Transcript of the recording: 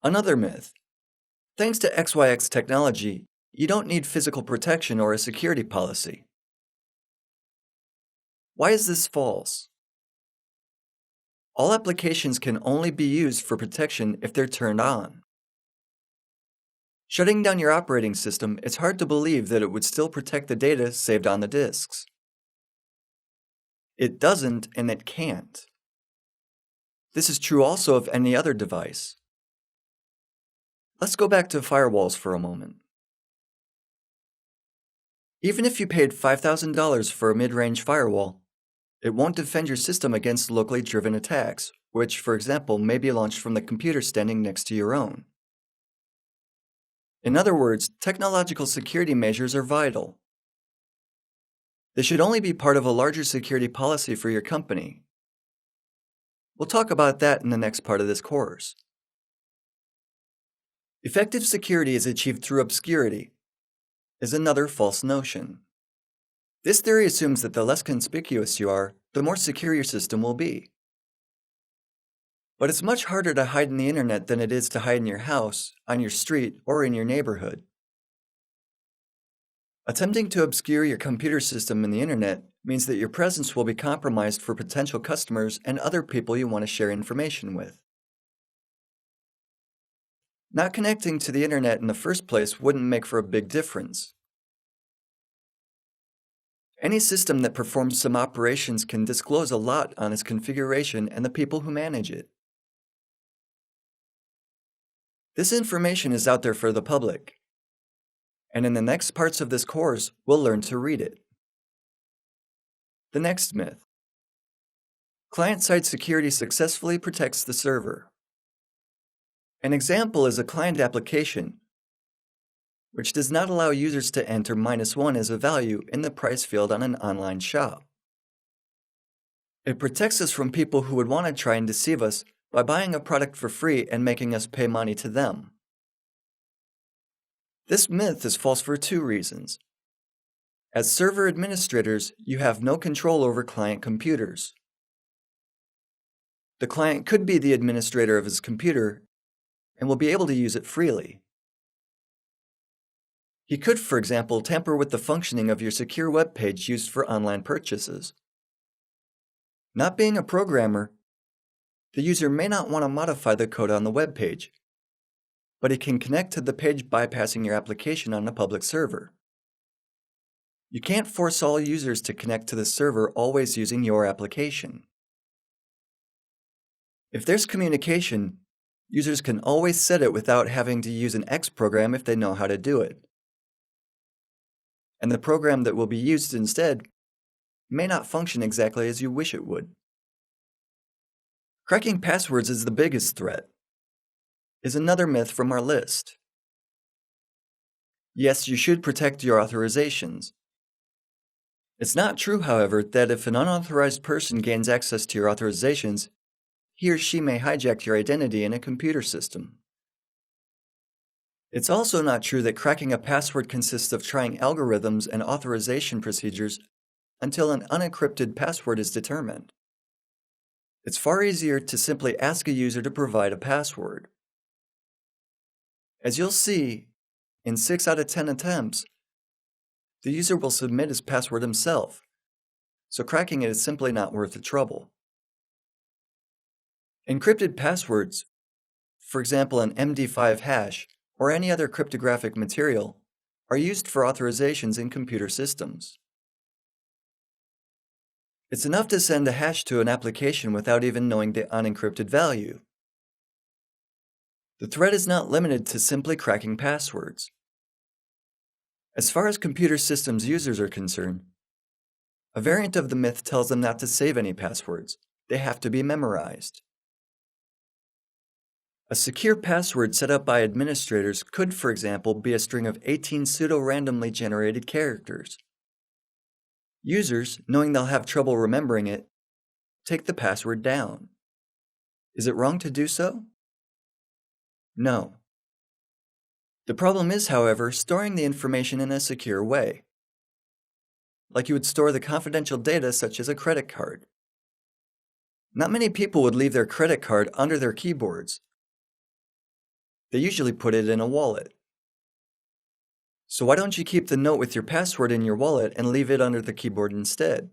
Another myth. Thanks to XYX technology, you don't need physical protection or a security policy. Why is this false? All applications can only be used for protection if they're turned on. Shutting down your operating system, it's hard to believe that it would still protect the data saved on the disks. It doesn't, and it can't. This is true also of any other device. Let's go back to firewalls for a moment. Even if you paid $5,000 for a mid-range firewall, it won't defend your system against locally driven attacks, which, for example, may be launched from the computer standing next to your own. In other words, technological security measures are vital. They should only be part of a larger security policy for your company. We'll talk about that in the next part of this course. Effective security is achieved through obscurity, is another false notion. This theory assumes that the less conspicuous you are, the more secure your system will be. But it's much harder to hide in the internet than it is to hide in your house, on your street, or in your neighborhood. Attempting to obscure your computer system in the internet means that your presence will be compromised for potential customers and other people you want to share information with. Not connecting to the internet in the first place wouldn't make for a big difference. Any system that performs some operations can disclose a lot on its configuration and the people who manage it. This information is out there for the public, and in the next parts of this course, we'll learn to read it. The next myth. Client-side security successfully protects the server. An example is a client application, which does not allow users to enter -1 as a value in the price field on an online shop. It protects us from people who would want to try and deceive us by buying a product for free and making us pay money to them. This myth is false for two reasons. As server administrators, you have no control over client computers. The client could be the administrator of his computer and will be able to use it freely. He could, for example, tamper with the functioning of your secure web page used for online purchases. Not being a programmer, the user may not want to modify the code on the web page, but he can connect to the page bypassing your application on a public server. You can't force all users to connect to the server always using your application. If there's communication, users can always set it without having to use an X program if they know how to do it. And the program that will be used instead may not function exactly as you wish it would. Cracking passwords is the biggest threat, is another myth from our list. Yes, you should protect your authorizations. It's not true, however, that if an unauthorized person gains access to your authorizations, he or she may hijack your identity in a computer system. It's also not true that cracking a password consists of trying algorithms and authorization procedures until an unencrypted password is determined. It's far easier to simply ask a user to provide a password. As you'll see, in 6 out of 10 attempts, the user will submit his password himself, so cracking it is simply not worth the trouble. Encrypted passwords, for example an MD5 hash or any other cryptographic material, are used for authorizations in computer systems. It's enough to send a hash to an application without even knowing the unencrypted value. The threat is not limited to simply cracking passwords. As far as computer systems users are concerned, a variant of the myth tells them not to save any passwords. They have to be memorized. A secure password set up by administrators could, for example, be a string of 18 pseudo-randomly generated characters. Users, knowing they'll have trouble remembering it, take the password down. Is it wrong to do so? No. The problem is, however, storing the information in a secure way, like you would store the confidential data such as a credit card. Not many people would leave their credit card under their keyboards. They usually put it in a wallet. So why don't you keep the note with your password in your wallet and leave it under the keyboard instead?